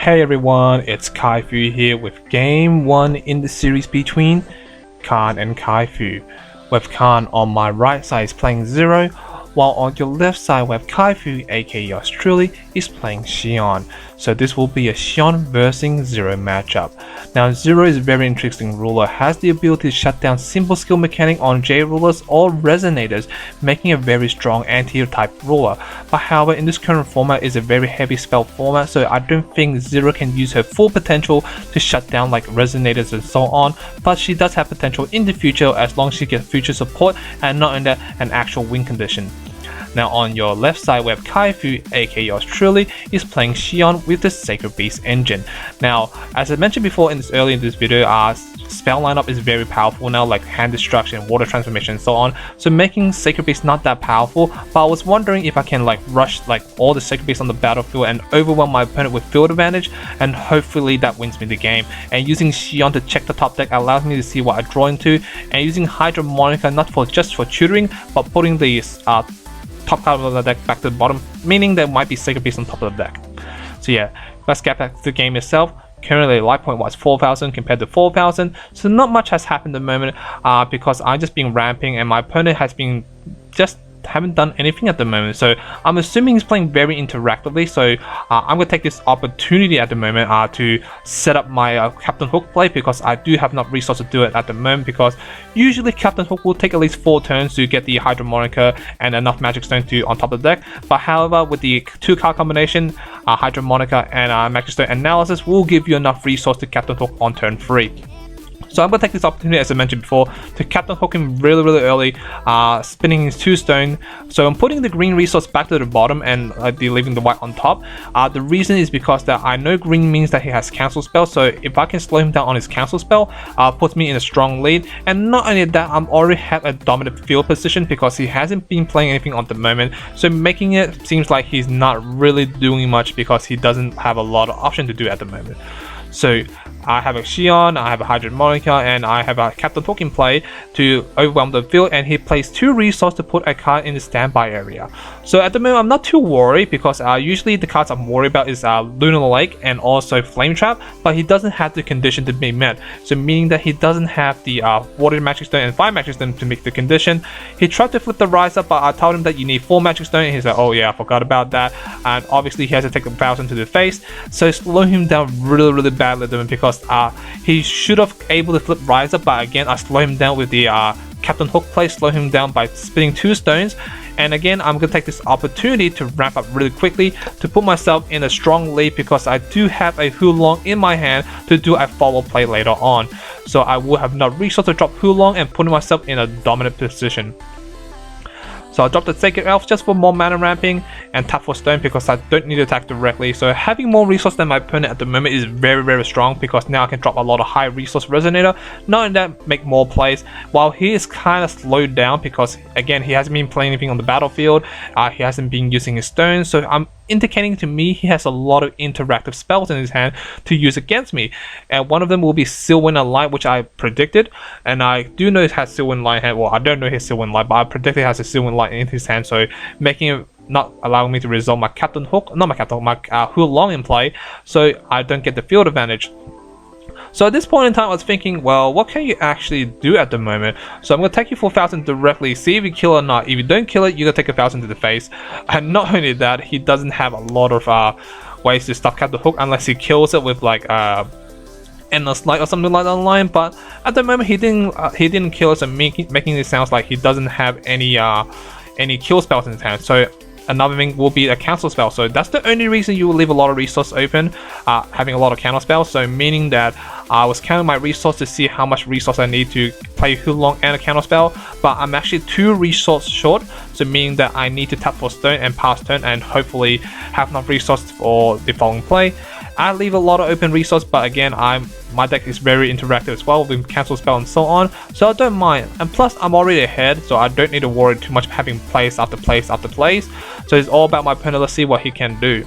Hey everyone, it's Kaifu here with game 1 in the series between Carn and Kaifu. With Carn on my right side is playing Zero, while on your left side with Kaifu, aka yours truly, is playing Shion. So this will be a Shion vs Zero matchup. Now Zero is a very interesting ruler, has the ability to shut down simple skill mechanic on J rulers or resonators, making a very strong anti-hero type ruler. But however, in this current format is a very heavy spell format, so I don't think Zero can use her full potential to shut down like resonators and so on, but she does have potential in the future as long as she gets future support and not in an actual win condition. Now on your left side we have Kaifu, aka yours truly, is playing Shion with the Sacred Beast engine. Now as I mentioned before earlier in this video, spell lineup is very powerful now, like hand destruction, water transformation and so on, so making Sacred Beast not that powerful, but I was wondering if I can like rush like all the Sacred Beasts on the battlefield and overwhelm my opponent with field advantage, and hopefully that wins me the game. And using Shion to check the top deck allows me to see what I draw into, and using Hydra Monica not just for tutoring, but putting the top card of the deck back to the bottom, meaning there might be Sacred Beast on top of the deck. So yeah, let's get back to the game itself. Currently life point was 4,000 compared to 4,000, so not much has happened at the moment because I'm just been ramping and my opponent has been just haven't done anything at the moment, so I'm assuming he's playing very interactively. So I'm gonna take this opportunity at the moment to set up my Captain Hook play, because I do have enough resources to do it at the moment, because usually Captain Hook will take at least 4 turns to get the Hydra Monica and enough Magic Stone to on top of the deck. But however, with the 2 card combination, Hydra Monica and Magic Stone Analysis will give you enough resource to Captain Hook on turn 3. So I'm going to take this opportunity, as I mentioned before, to Captain Hook him really early, spinning his 2 stone. So I'm putting the green resource back to the bottom and leaving the white on top. The reason is because that I know green means that he has cancel spell, so if I can slow him down on his cancel spell, puts me in a strong lead. And not only that, I'm already have a dominant field position because he hasn't been playing anything at the moment, so making it seems like he's not really doing much because he doesn't have a lot of option to do at the moment. So I have a Shion, I have a Hydra Monica, and I have a Captain Hook in play to overwhelm the field, and he plays 2 resources to put a card in the standby area. So at the moment I'm not too worried, because usually the cards I'm worried about is Lunar Lake and also Flame Trap, but he doesn't have the condition to be met, so meaning that he doesn't have the Water Magic Stone and Fire Magic Stone to make the condition. He tried to flip the Rise Up, but I told him that you need 4 Magic Stone, and he's like, oh yeah, I forgot about that. And obviously he has to take 1,000 to the face, so slow him down really badly, because he should have able to flip Rise Up, but again I slow him down with the Captain Hook play, slow him down by spinning 2 stones. And again, I'm going to take this opportunity to ramp up really quickly to put myself in a strong lead, because I do have a Hulong in my hand to do a follow play later on. So I will have enough resource to drop Hulong and put myself in a dominant position. So I'll drop the Sacred Elf just for more mana ramping, and tap for stone because I don't need to attack directly. So having more resource than my opponent at the moment is very strong, because now I can drop a lot of high resource resonator, not only that, make more plays, while he is kind of slowed down because again he hasn't been playing anything on the battlefield, he hasn't been using his stones, so I'm indicating to me he has a lot of interactive spells in his hand to use against me, and one of them will be Sylvan Light, which I predicted, and I do know it has Sylvan Light hand. Well, I don't know his Sylvan Light, but I predicted it has a Sylvan Light in his hand, so making it not allowing me to resolve my Captain Hook, not my Captain Hook, my Hulong in play, so I don't get the field advantage. So at this point in time, I was thinking, well, what can you actually do at the moment? So I'm going to take you 4,000 directly, see if you kill or not. If you don't kill it, you're going to take 1,000 to the face. And not only that, he doesn't have a lot of ways to stop Captain Hook unless he kills it with like Endless Light or something like that online. But at the moment, he didn't kill us, and making it sounds like he doesn't have any kill spells in his hand. So another thing will be a cancel spell, so that's the only reason you will leave a lot of resource open, having a lot of counter spells. So meaning that I was counting my resource to see how much resource I need to play Hulong and a counter spell, but I'm actually 2 resource short, so meaning that I need to tap for stone and pass turn and hopefully have enough resource for the following play. I leave a lot of open resource, but again my deck is very interactive as well with cancel spell and so on, so I don't mind. And plus I'm already ahead, so I don't need to worry too much having plays after plays after plays. So it's all about my opponent. Let's see what he can do.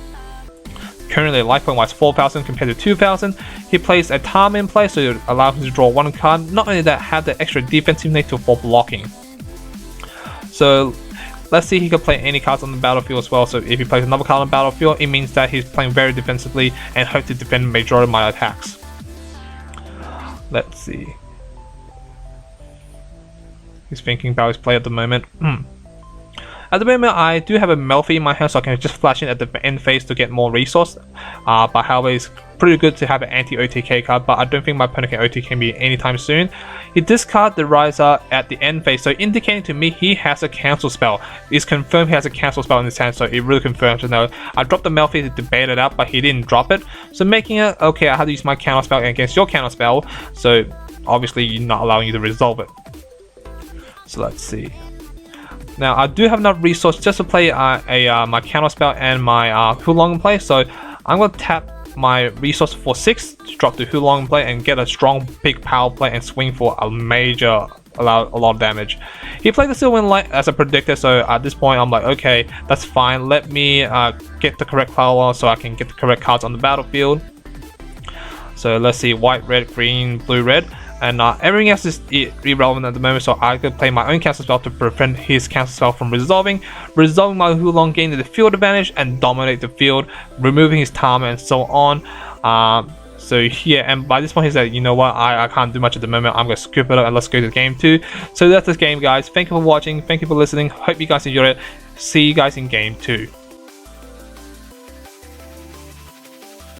Currently life point wise 4,000 compared to 2,000. He plays a Tarm in play, so it allows him to draw 1 card. Not only that, have the extra defensive need for blocking. So Let's see if he can play any cards on the battlefield as well. So if he plays another card on the battlefield, it means that he's playing very defensively and hope to defend majority of my attacks. Let's see. He's thinking about his play at the moment. At the moment, I do have a Melfi in my hand, so I can just flash in at the end phase to get more resource. But however, it's pretty good to have an anti-OTK card, but I don't think my opponent can OTK me anytime soon. He discards the Riser at the end phase, so indicating to me he has a cancel spell. It's confirmed he has a cancel spell in his hand, so it really confirms to know. I dropped the Melfi to debate it out, but he didn't drop it. So making it, okay, I have to use my counter spell against your counter spell, so obviously you're not allowing you to resolve it. So let's see. Now I do have enough resource just to play my counter spell and my Hulong play, so I'm going to tap my resource for 6 to drop the Hulong play and get a strong big power play and swing for a major, a lot of damage. He played the Sylvan Light as a predictor, so at this point I'm like, okay, that's fine, let me get the correct power so I can get the correct cards on the battlefield. So let's see, white, red, green, blue, red. And everything else is irrelevant at the moment, so I could play my own cancel spell to prevent his cancel spell from resolving my Hulong, gaining the field advantage and dominate the field, removing his Tama and so on. So yeah, and by this point he said, you know what, I can't do much at the moment, I'm gonna scoop it up and let's go to game 2. So that's this game, guys. Thank you for watching, thank you for listening, hope you guys enjoyed it. See you guys in game 2.